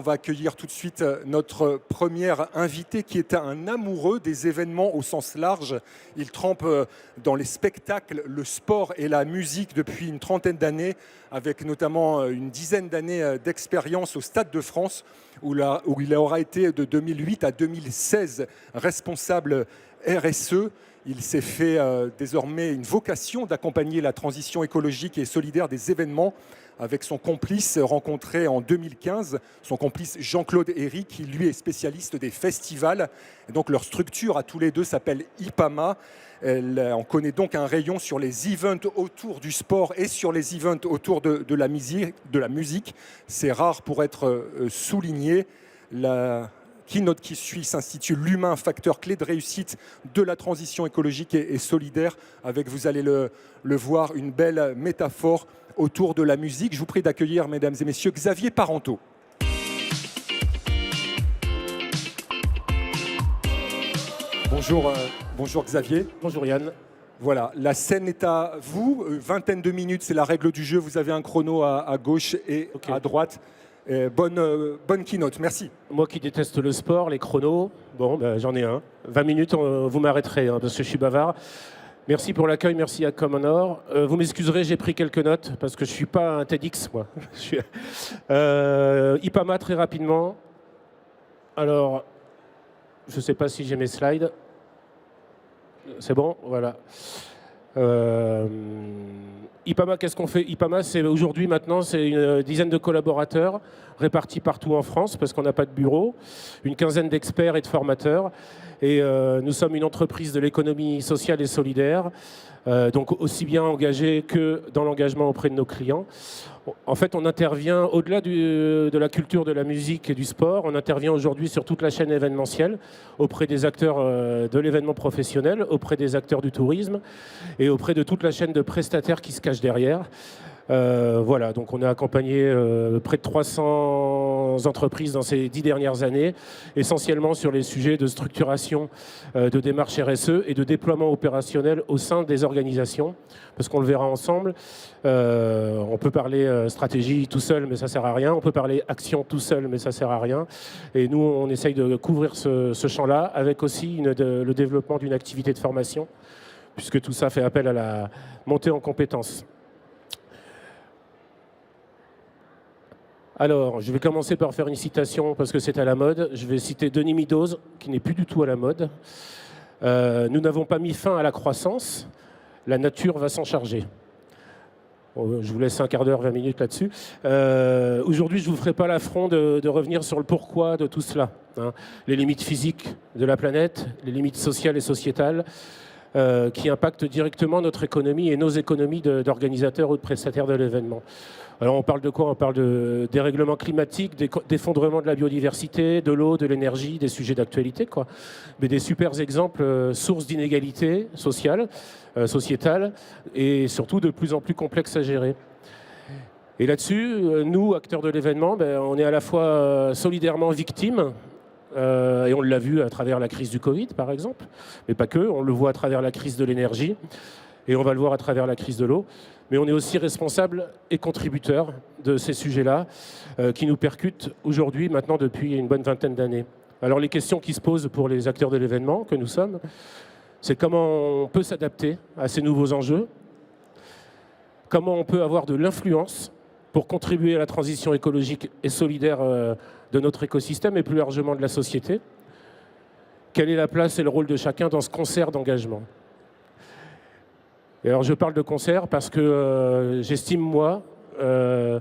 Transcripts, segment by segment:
va accueillir tout de suite notre premier invité qui est un amoureux des événements au sens large. Il trempe dans les spectacles, le sport et la musique depuis une trentaine d'années, avec notamment une dizaine d'années d'expérience au Stade de France, où il aura été de 2008 à 2016 responsable RSE. Il s'est fait désormais une vocation d'accompagner la transition écologique et solidaire des événements avec son complice rencontré en 2015, son complice Jean-Claude Héry, qui lui est spécialiste des festivals. Et donc leur structure à tous les deux s'appelle IPAMA. On connaît donc un rayon sur les events autour du sport et sur les events autour de la musique. C'est rare pour être souligné. La keynote qui suit s'intitule « L'humain, facteur clé de réussite de la transition écologique et solidaire », avec, vous allez le voir, une belle métaphore autour de la musique. Je vous prie d'accueillir, mesdames et messieurs, Xavier Parenteau. Bonjour Xavier. Bonjour Yann. Voilà, la scène est à vous. Vingtaine de minutes, c'est la règle du jeu. Vous avez un chrono à gauche et à droite. Bonne keynote, merci. Moi qui déteste le sport, les chronos, j'en ai un. 20 minutes, vous m'arrêterez parce que je suis bavard. Merci pour l'accueil, merci à Common. Vous m'excuserez, j'ai pris quelques notes parce que je ne suis pas un TEDx, moi. IPAMA, très rapidement. Alors, je ne sais pas si j'ai mes slides. C'est bon, voilà. IPAMA, qu'est-ce qu'on fait? IPAMA, c'est aujourd'hui, maintenant, c'est une dizaine de collaborateurs répartis partout en France parce qu'on n'a pas de bureau, une quinzaine d'experts et de formateurs. Et nous sommes une entreprise de l'économie sociale et solidaire, donc aussi bien engagée que dans l'engagement auprès de nos clients. En fait, on intervient au-delà de la culture de la musique et du sport. On intervient aujourd'hui sur toute la chaîne événementielle, auprès des acteurs de l'événement professionnel, auprès des acteurs du tourisme et auprès de toute la chaîne de prestataires qui se cachent derrière. Voilà, donc on a accompagné près de 300 entreprises dans ces 10 dernières années, essentiellement sur les sujets de structuration de démarches RSE et de déploiement opérationnel au sein des organisations, parce qu'on le verra ensemble. On peut parler stratégie tout seul, mais ça sert à rien. On peut parler action tout seul, mais ça sert à rien. Et nous, on essaye de couvrir ce champ-là, avec aussi le développement d'une activité de formation, puisque tout ça fait appel à la montée en compétences. Alors, je vais commencer par faire une citation parce que c'est à la mode. Je vais citer Denis Meadows, qui n'est plus du tout à la mode. Nous n'avons pas mis fin à la croissance, la nature va s'en charger. Bon, je vous laisse un quart d'heure, 20 minutes là-dessus. Aujourd'hui, je ne vous ferai pas l'affront de revenir sur le pourquoi de tout cela. Les limites physiques de la planète, les limites sociales et sociétales, qui impactent directement notre économie et nos économies d'organisateurs ou de prestataires de l'événement. Alors on parle de quoi? On parle de dérèglement climatique, d'effondrement de la biodiversité, de l'eau, de l'énergie, des sujets d'actualité, quoi. Mais des super exemples, sources d'inégalités sociales, sociétales, et surtout de plus en plus complexes à gérer. Et là-dessus, nous, acteurs de l'événement, on est à la fois solidairement victimes, et on l'a vu à travers la crise du Covid, par exemple, mais pas que, on le voit à travers la crise de l'énergie, et on va le voir à travers la crise de l'eau. Mais on est aussi responsable et contributeur de ces sujets-là qui nous percutent aujourd'hui, maintenant depuis une bonne vingtaine d'années. Alors les questions qui se posent pour les acteurs de l'événement que nous sommes, c'est comment on peut s'adapter à ces nouveaux enjeux, comment on peut avoir de l'influence pour contribuer à la transition écologique et solidaire de notre écosystème et plus largement de la société. Quelle est la place et le rôle de chacun dans ce concert d'engagement? Et alors je parle de concert parce que j'estime, moi, que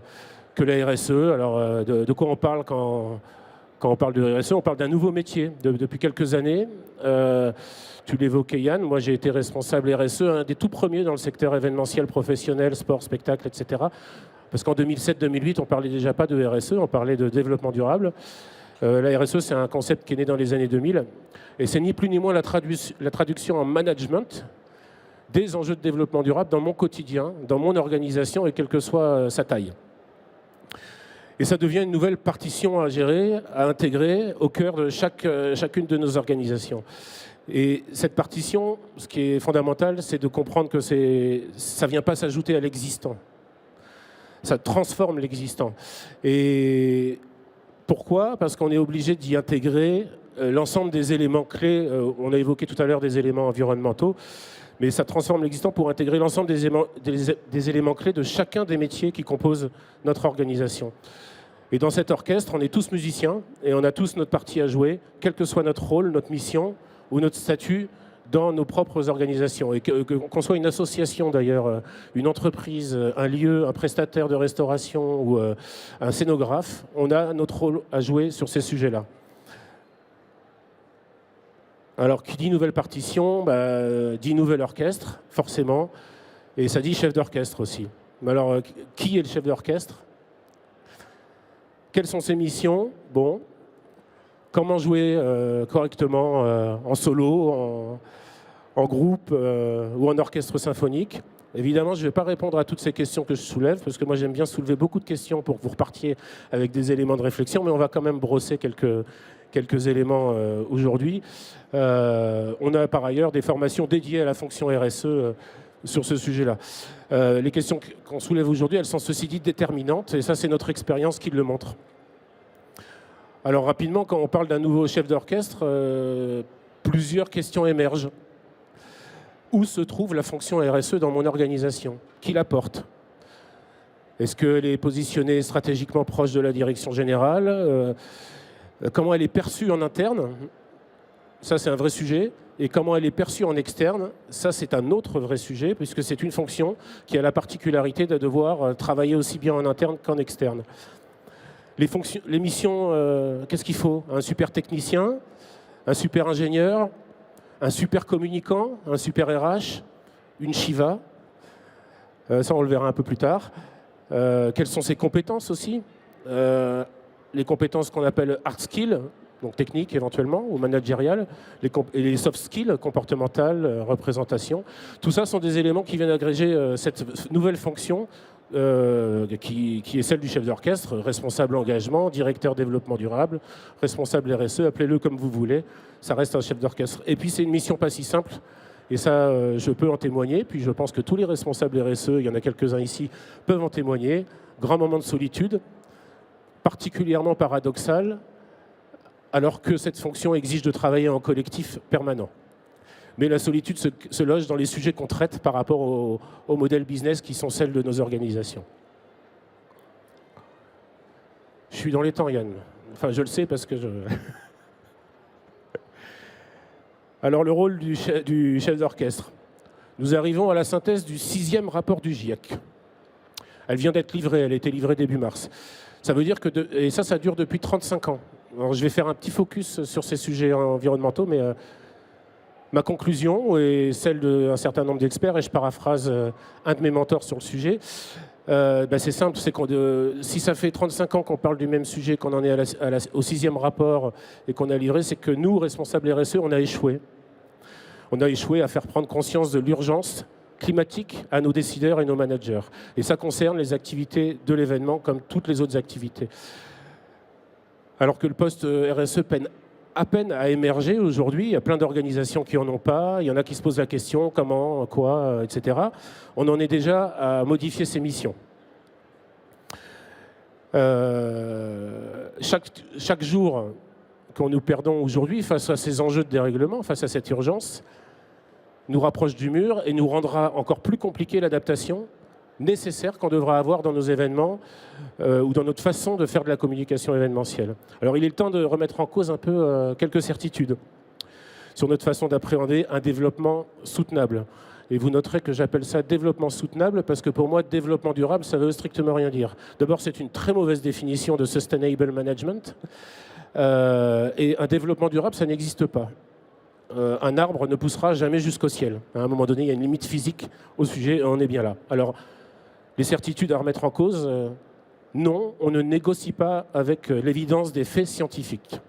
la RSE, alors de quoi on parle quand on parle de RSE? On parle d'un nouveau métier depuis quelques années. Tu l'évoquais Yann, moi j'ai été responsable RSE, un des tout premiers dans le secteur événementiel, professionnel, sport, spectacle, etc. Parce qu'en 2007-2008, on ne parlait déjà pas de RSE, on parlait de développement durable. La RSE, c'est un concept qui est né dans les années 2000. Et c'est ni plus ni moins la traduction en management des enjeux de développement durable dans mon quotidien, dans mon organisation et quelle que soit sa taille. Et ça devient une nouvelle partition à gérer, à intégrer au cœur de chacune de nos organisations. Et cette partition, ce qui est fondamental, c'est de comprendre que ça ne vient pas s'ajouter à l'existant. Ça transforme l'existant. Et Pourquoi? Parce qu'on est obligé d'y intégrer l'ensemble des éléments clés. On a évoqué tout à l'heure des éléments environnementaux, mais ça transforme l'existant pour intégrer l'ensemble des éléments clés de chacun des métiers qui composent notre organisation. Et dans cet orchestre, on est tous musiciens et on a tous notre partie à jouer, quel que soit notre rôle, notre mission ou notre statut dans nos propres organisations. Et qu'on soit une association d'ailleurs, une entreprise, un lieu, un prestataire de restauration ou un scénographe, on a notre rôle à jouer sur ces sujets-là. Alors, qui dit nouvelle partition, dit nouvel orchestre, forcément, et ça dit chef d'orchestre aussi. Mais alors, qui est le chef d'orchestre? Quelles sont ses missions? Bon, comment jouer correctement en solo, en groupe ou en orchestre symphonique? Évidemment, je ne vais pas répondre à toutes ces questions que je soulève, parce que moi j'aime bien soulever beaucoup de questions pour que vous repartiez avec des éléments de réflexion, mais on va quand même brosser quelques éléments aujourd'hui. On a par ailleurs des formations dédiées à la fonction RSE sur ce sujet-là. Les questions qu'on soulève aujourd'hui, elles sont ceci dit déterminantes, et ça c'est notre expérience qui le montre. Alors rapidement, quand on parle d'un nouveau chef d'orchestre, plusieurs questions émergent. Où se trouve la fonction RSE dans mon organisation? Qui la porte? Est-ce qu'elle est positionnée stratégiquement proche de la direction générale? Comment elle est perçue en interne? Ça, c'est un vrai sujet. Et comment elle est perçue en externe? Ça, c'est un autre vrai sujet, puisque c'est une fonction qui a la particularité de devoir travailler aussi bien en interne qu'en externe. Les missions, qu'est-ce qu'il faut? Un super technicien, un super ingénieur, un super communicant, un super RH, une Shiva. Ça, on le verra un peu plus tard. Quelles sont ses compétences aussi? Les compétences qu'on appelle hard skills, donc techniques éventuellement, ou managériales, et les soft skills, comportementales, représentation. Tout ça sont des éléments qui viennent agréger cette nouvelle fonction qui est celle du chef d'orchestre, responsable engagement, directeur développement durable, responsable RSE, appelez-le comme vous voulez, ça reste un chef d'orchestre. Et puis c'est une mission pas si simple, et ça je peux en témoigner, puis je pense que tous les responsables RSE, il y en a quelques-uns ici, peuvent en témoigner. Grand moment de solitude, particulièrement paradoxal, alors que cette fonction exige de travailler en collectif permanent. Mais la solitude se loge dans les sujets qu'on traite par rapport au modèle business qui sont celles de nos organisations. Je suis dans les temps, Yann. Enfin, je le sais parce que je... Alors, le rôle du chef d'orchestre. Nous arrivons à la synthèse du 6e rapport du GIEC. Elle vient d'être livrée, elle a été livrée début mars. Ça veut dire que... Et ça dure depuis 35 ans. Alors, je vais faire un petit focus sur ces sujets environnementaux, mais... Ma conclusion est celle d'un certain nombre d'experts, et je paraphrase un de mes mentors sur le sujet. C'est simple, c'est si ça fait 35 ans qu'on parle du même sujet, qu'on en est au 6e rapport et qu'on a livré, c'est que nous, responsables RSE, on a échoué. On a échoué à faire prendre conscience de l'urgence climatique à nos décideurs et nos managers. Et ça concerne les activités de l'événement comme toutes les autres activités. Alors que le poste RSE peine à peine à émerger aujourd'hui. Il y a plein d'organisations qui n'en ont pas. Il y en a qui se posent la question, comment, quoi, etc. On en est déjà à modifier ces missions. Chaque jour que nous perdons aujourd'hui face à ces enjeux de dérèglement, face à cette urgence, nous rapproche du mur et nous rendra encore plus compliqué l'adaptation nécessaire qu'on devra avoir dans nos événements ou dans notre façon de faire de la communication événementielle. Alors il est le temps de remettre en cause un peu quelques certitudes sur notre façon d'appréhender un développement soutenable. Et vous noterez que j'appelle ça développement soutenable parce que pour moi, développement durable, ça ne veut strictement rien dire. D'abord, c'est une très mauvaise définition de sustainable management. Et un développement durable, ça n'existe pas. Un arbre ne poussera jamais jusqu'au ciel. À un moment donné, il y a une limite physique au sujet et on est bien là. Alors, les certitudes à remettre en cause, non, on ne négocie pas avec l'évidence des faits scientifiques.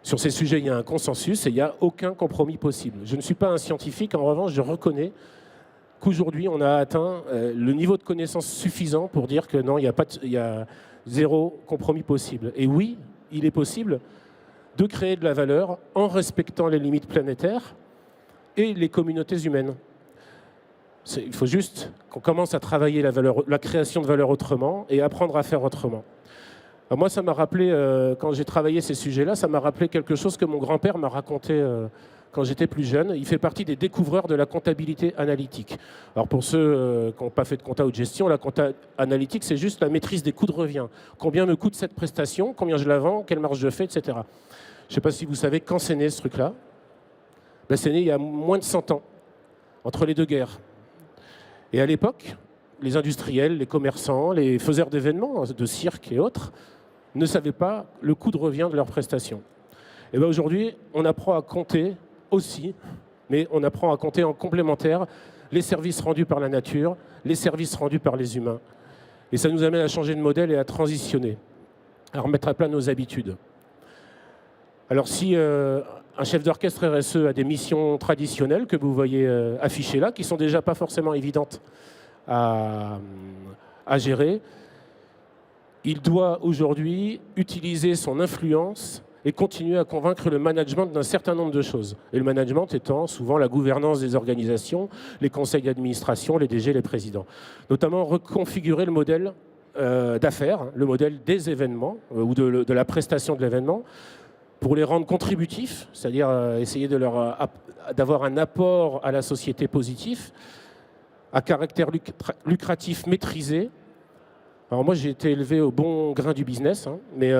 Sur ces sujets, il y a un consensus et il n'y a aucun compromis possible. Je ne suis pas un scientifique, en revanche, je reconnais qu'aujourd'hui, on a atteint le niveau de connaissance suffisant pour dire que non, il y a zéro compromis possible. Et oui, il est possible de créer de la valeur en respectant les limites planétaires et les communautés humaines. Il faut juste qu'on commence à travailler la création de valeur autrement et apprendre à faire autrement. Alors moi, ça m'a rappelé, quand j'ai travaillé ces sujets-là, ça m'a rappelé quelque chose que mon grand-père m'a raconté quand j'étais plus jeune. Il fait partie des découvreurs de la comptabilité analytique. Alors pour ceux qui n'ont pas fait de compta ou de gestion, la compta analytique, c'est juste la maîtrise des coûts de revient. Combien me coûte cette prestation, combien je la vends, quelle marge je fais, etc. Je ne sais pas si vous savez quand c'est né ce truc-là. Ben, c'est né il y a moins de 100 ans, entre les deux guerres. Et à l'époque, les industriels, les commerçants, les faiseurs d'événements, de cirque et autres, ne savaient pas le coût de revient de leurs prestations. Et bien aujourd'hui, on apprend à compter aussi, mais on apprend à compter en complémentaire les services rendus par la nature, les services rendus par les humains. Et ça nous amène à changer de modèle et à transitionner, à remettre à plat nos habitudes. Alors si un chef d'orchestre RSE a des missions traditionnelles que vous voyez affichées là, qui sont déjà pas forcément évidentes à gérer, il doit aujourd'hui utiliser son influence et continuer à convaincre le management d'un certain nombre de choses. Et le management étant souvent la gouvernance des organisations, les conseils d'administration, les DG, les présidents. Notamment reconfigurer le modèle d'affaires, le modèle des événements ou de la prestation de l'événement pour les rendre contributifs, c'est-à-dire essayer d'avoir un apport à la société positif, à caractère lucratif maîtrisé. Alors moi, j'ai été élevé au bon grain du business, hein, mais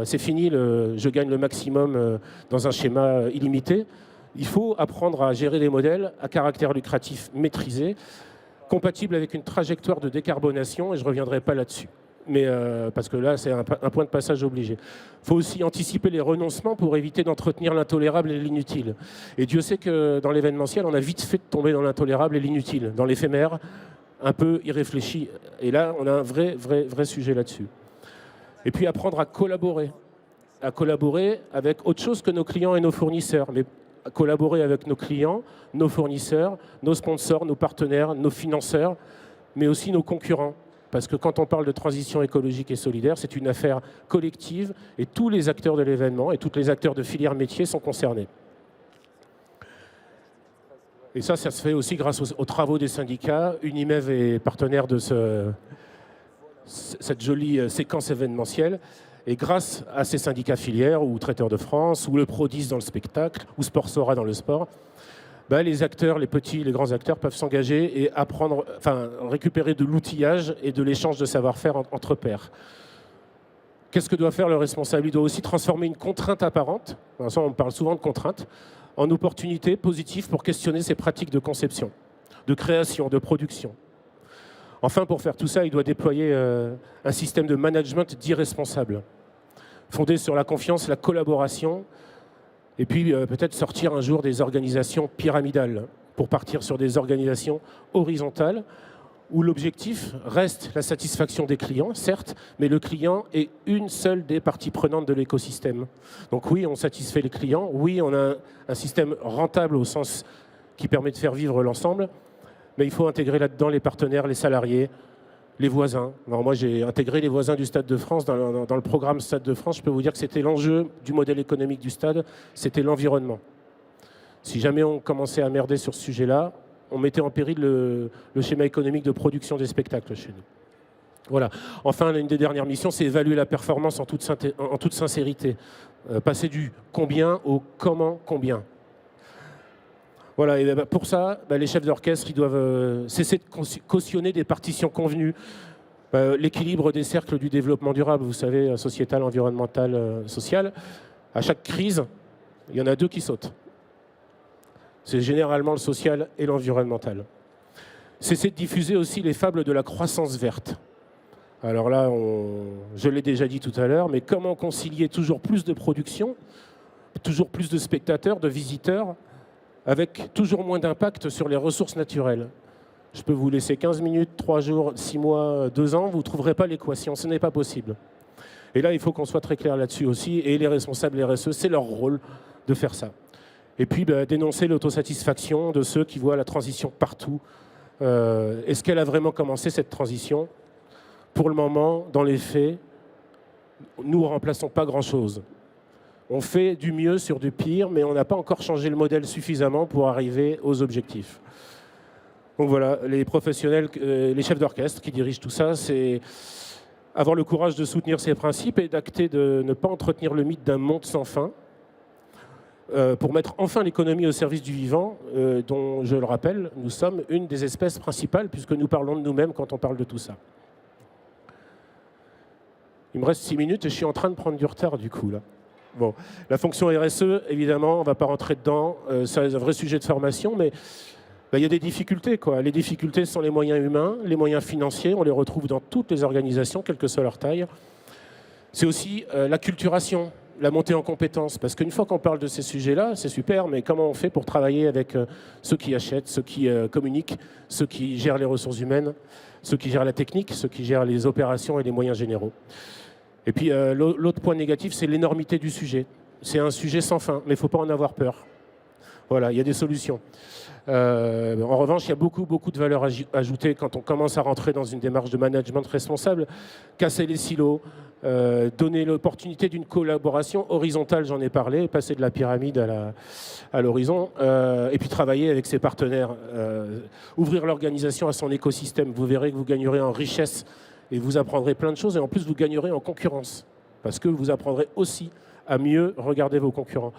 c'est fini, je gagne le maximum dans un schéma illimité. Il faut apprendre à gérer des modèles à caractère lucratif maîtrisé, compatible avec une trajectoire de décarbonation, et je ne reviendrai pas là-dessus. Mais parce que là, c'est un point de passage obligé. Il faut aussi anticiper les renoncements pour éviter d'entretenir l'intolérable et l'inutile. Et Dieu sait que dans l'événementiel, on a vite fait de tomber dans l'intolérable et l'inutile, dans l'éphémère, un peu irréfléchi. Et là, on a un vrai sujet là-dessus. Et puis apprendre à collaborer avec autre chose que nos clients et nos fournisseurs, mais à collaborer avec nos clients, nos fournisseurs, nos sponsors, nos partenaires, nos financeurs, mais aussi nos concurrents. Parce que quand on parle de transition écologique et solidaire, c'est une affaire collective et tous les acteurs de l'événement et tous les acteurs de filière métier sont concernés. Et ça se fait aussi grâce aux travaux des syndicats. Unimev est partenaire de cette jolie séquence événementielle. Et grâce à ces syndicats filières, ou Traiteurs de France, ou le Prodis dans le spectacle, ou Sportsora dans le sport, les acteurs, les petits, les grands acteurs peuvent s'engager et apprendre, récupérer de l'outillage et de l'échange de savoir-faire entre pairs. Qu'est-ce que doit faire le responsable? Il doit aussi transformer une contrainte apparente, on parle souvent de contrainte, en opportunité positive pour questionner ses pratiques de conception, de création, de production. Enfin, pour faire tout ça, il doit déployer un système de management dit responsable, fondé sur la confiance, la collaboration, et puis peut-être sortir un jour des organisations pyramidales pour partir sur des organisations horizontales où l'objectif reste la satisfaction des clients, certes, mais le client est une seule des parties prenantes de l'écosystème. Donc oui, on satisfait les clients, oui, on a un système rentable au sens qui permet de faire vivre l'ensemble, mais il faut intégrer là-dedans les partenaires, les salariés, les voisins. Alors moi, j'ai intégré les voisins du Stade de France dans le programme Stade de France. Je peux vous dire que c'était l'enjeu du modèle économique du stade, c'était l'environnement. Si jamais on commençait à merder sur ce sujet-là, on mettait en péril le schéma économique de production des spectacles chez nous. Voilà. Enfin, une des dernières missions, c'est évaluer la performance en toute sincérité. Passer du combien au comment combien. Voilà, et pour ça, les chefs d'orchestre ils doivent cesser de cautionner des partitions convenues. L'équilibre des cercles du développement durable, vous savez, sociétal, environnemental, social. À chaque crise, il y en a deux qui sautent. C'est généralement le social et l'environnemental. Cesser de diffuser aussi les fables de la croissance verte. Alors là, je l'ai déjà dit tout à l'heure, mais comment concilier toujours plus de production, toujours plus de spectateurs, de visiteurs, avec toujours moins d'impact sur les ressources naturelles. Je peux vous laisser 15 minutes, 3 jours, 6 mois, 2 ans, vous ne trouverez pas l'équation, ce n'est pas possible. Et là, il faut qu'on soit très clair là-dessus aussi, et les responsables RSE, c'est leur rôle de faire ça. Et puis, dénoncer l'autosatisfaction de ceux qui voient la transition partout. Est-ce qu'elle a vraiment commencé, cette transition? Pour le moment, dans les faits, nous ne remplaçons pas grand-chose. On fait du mieux sur du pire, mais on n'a pas encore changé le modèle suffisamment pour arriver aux objectifs. Donc voilà, les professionnels, les chefs d'orchestre qui dirigent tout ça, c'est avoir le courage de soutenir ces principes et d'acter de ne pas entretenir le mythe d'un monde sans fin, pour mettre enfin l'économie au service du vivant, dont, je le rappelle, nous sommes une des espèces principales, puisque nous parlons de nous-mêmes quand on parle de tout ça. Il me reste 6 minutes et je suis en train de prendre du retard, du coup, là. Bon, la fonction RSE, évidemment, on ne va pas rentrer dedans, c'est un vrai sujet de formation, mais il y a des difficultés, quoi. Les difficultés sont les moyens humains, les moyens financiers, on les retrouve dans toutes les organisations, quelle que soit leur taille. C'est aussi l'acculturation, la montée en compétences, parce qu'une fois qu'on parle de ces sujets-là, c'est super, mais comment on fait pour travailler avec ceux qui achètent, ceux qui communiquent, ceux qui gèrent les ressources humaines, ceux qui gèrent la technique, ceux qui gèrent les opérations et les moyens généraux. Et puis l'autre point négatif, c'est l'énormité du sujet. C'est un sujet sans fin, mais il ne faut pas en avoir peur. Voilà, il y a des solutions. En revanche, il y a beaucoup de valeur ajoutée quand on commence à rentrer dans une démarche de management responsable, casser les silos, donner l'opportunité d'une collaboration horizontale, j'en ai parlé, passer de la pyramide à l'horizon, et puis travailler avec ses partenaires, ouvrir l'organisation à son écosystème. Vous verrez que vous gagnerez en richesse et vous apprendrez plein de choses, et en plus vous gagnerez en concurrence, parce que vous apprendrez aussi à mieux regarder vos concurrents.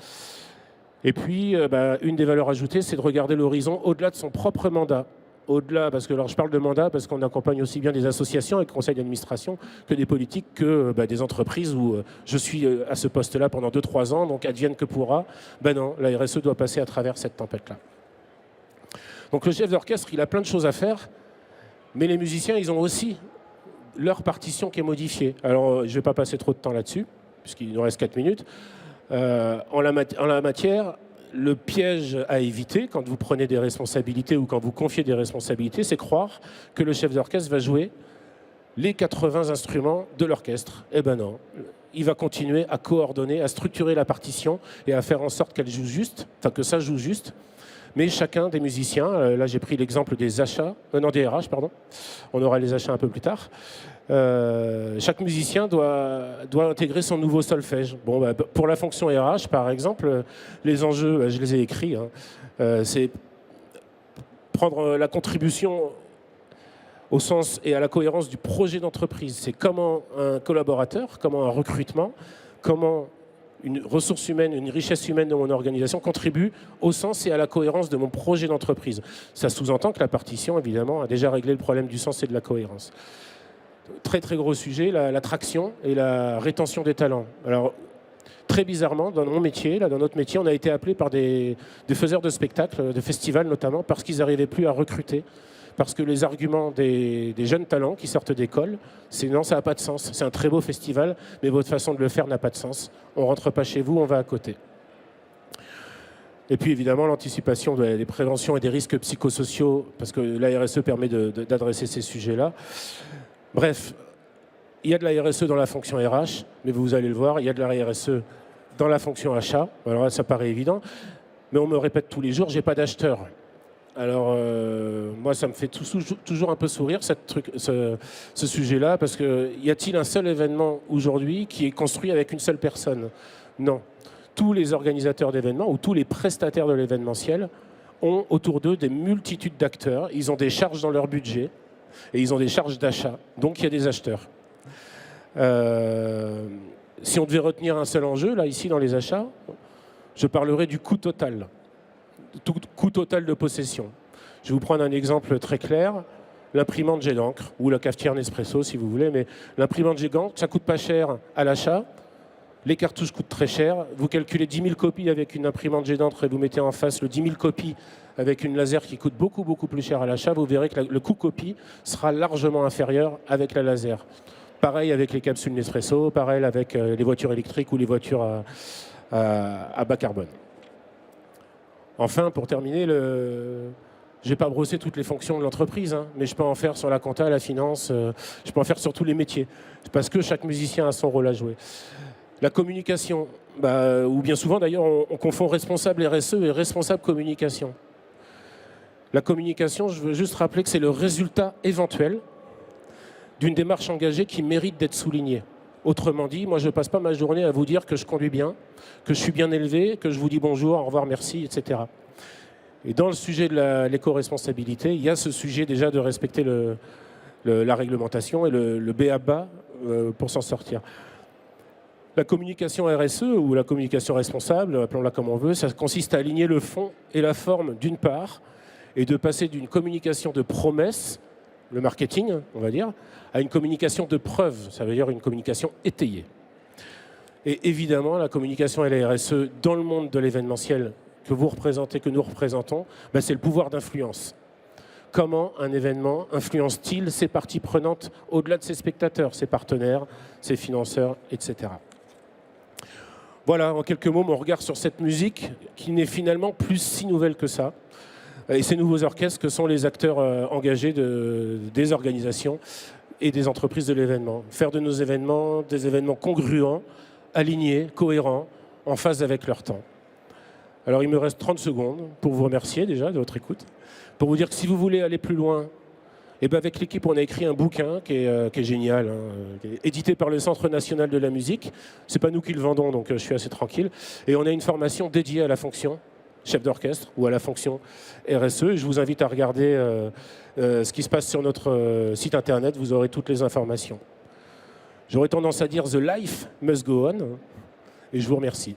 Et puis, une des valeurs ajoutées, c'est de regarder l'horizon au-delà de son propre mandat. Au-delà, parce que alors je parle de mandat parce qu'on accompagne aussi bien des associations et conseils d'administration que des politiques, que des entreprises où je suis à ce poste-là pendant 2-3 ans, donc advienne que pourra. Non, la RSE doit passer à travers cette tempête-là. Donc le chef d'orchestre, il a plein de choses à faire, mais les musiciens, ils ont aussi leur partition qui est modifiée. Alors, je ne vais pas passer trop de temps là-dessus, puisqu'il nous reste 4 minutes. En la matière, le piège à éviter quand vous prenez des responsabilités ou quand vous confiez des responsabilités, c'est croire que le chef d'orchestre va jouer les 80 instruments de l'orchestre. Eh ben non, il va continuer à coordonner, à structurer la partition et à faire en sorte qu'elle joue juste, enfin que ça joue juste. Mais chacun des musiciens, là j'ai pris l'exemple des achats, des RH, pardon, on aura les achats un peu plus tard. Chaque musicien doit intégrer son nouveau solfège. Bon, pour la fonction RH, par exemple, les enjeux, je les ai écrits, c'est prendre la contribution au sens et à la cohérence du projet d'entreprise. C'est comment un collaborateur, comment un recrutement, comment une ressource humaine, une richesse humaine de mon organisation contribue au sens et à la cohérence de mon projet d'entreprise. Ça sous-entend que la partition, évidemment, a déjà réglé le problème du sens et de la cohérence. Très très gros sujet, l'attraction et la rétention des talents. Alors, très bizarrement, dans mon métier, dans notre métier, on a été appelé par des faiseurs de spectacles, de festivals notamment, parce qu'ils n'arrivaient plus à recruter. Parce que les arguments des jeunes talents qui sortent d'école, c'est non, ça n'a pas de sens. C'est un très beau festival, mais votre façon de le faire n'a pas de sens. On ne rentre pas chez vous, on va à côté. Et puis évidemment, l'anticipation des préventions et des risques psychosociaux, parce que la RSE permet d'adresser ces sujets-là. Bref, il y a de la RSE dans la fonction RH, mais vous allez le voir, il y a de la RSE dans la fonction achat. Alors là, ça paraît évident, mais on me répète tous les jours, j'ai pas d'acheteur. Alors, moi, ça me fait toujours un peu sourire, ce sujet-là, parce que y a-t-il un seul événement aujourd'hui qui est construit avec une seule personne? Non. Tous les organisateurs d'événements ou tous les prestataires de l'événementiel ont autour d'eux des multitudes d'acteurs. Ils ont des charges dans leur budget et ils ont des charges d'achat. Donc, il y a des acheteurs. Si on devait retenir un seul enjeu, là, ici, dans les achats, je parlerai du coût total. Coût total de possession. Je vais vous prendre un exemple très clair. L'imprimante jet d'encre, ou la cafetière Nespresso si vous voulez, mais l'imprimante jet d'encre, ça coûte pas cher à l'achat. Les cartouches coûtent très cher. Vous calculez 10 000 copies avec une imprimante jet d'encre et vous mettez en face le 10 000 copies avec une laser qui coûte beaucoup plus cher à l'achat. Vous verrez que le coût copie sera largement inférieur avec la laser. Pareil avec les capsules Nespresso, pareil avec les voitures électriques ou les voitures à bas carbone. Enfin, pour terminer, je ne vais pas brosser toutes les fonctions de l'entreprise, mais je peux en faire sur la compta, la finance, je peux en faire sur tous les métiers, parce que chaque musicien a son rôle à jouer. La communication, ou bien souvent d'ailleurs, on confond responsable RSE et responsable communication. La communication, je veux juste rappeler que c'est le résultat éventuel d'une démarche engagée qui mérite d'être soulignée. Autrement dit, moi je ne passe pas ma journée à vous dire que je conduis bien, que je suis bien élevé, que je vous dis bonjour, au revoir, merci, etc. Et dans le sujet de l'éco-responsabilité, il y a ce sujet déjà de respecter la réglementation et le b.a.-ba pour s'en sortir. La communication RSE ou la communication responsable, appelons-la comme on veut, ça consiste à aligner le fond et la forme d'une part et de passer d'une communication de promesse, le marketing, on va dire, à une communication de preuve, ça veut dire une communication étayée. Et évidemment, la communication et la RSE dans le monde de l'événementiel que vous représentez, que nous représentons, c'est le pouvoir d'influence. Comment un événement influence-t-il ses parties prenantes au-delà de ses spectateurs, ses partenaires, ses financeurs, etc. Voilà, en quelques mots, mon regard sur cette musique qui n'est finalement plus si nouvelle que ça. Et ces nouveaux orchestres que sont les acteurs engagés des organisations et des entreprises de l'événement. Faire de nos événements des événements congruents, alignés, cohérents, en phase avec leur temps. Alors il me reste 30 secondes pour vous remercier déjà de votre écoute, pour vous dire que si vous voulez aller plus loin, avec l'équipe, on a écrit un bouquin qui est génial, qui est édité par le Centre national de la musique. Ce n'est pas nous qui le vendons, donc je suis assez tranquille. Et on a une formation dédiée à la fonction chef d'orchestre ou à la fonction RSE. Et je vous invite à regarder ce qui se passe sur notre site internet. Vous aurez toutes les informations. J'aurais tendance à dire « The life must go on » et je vous remercie.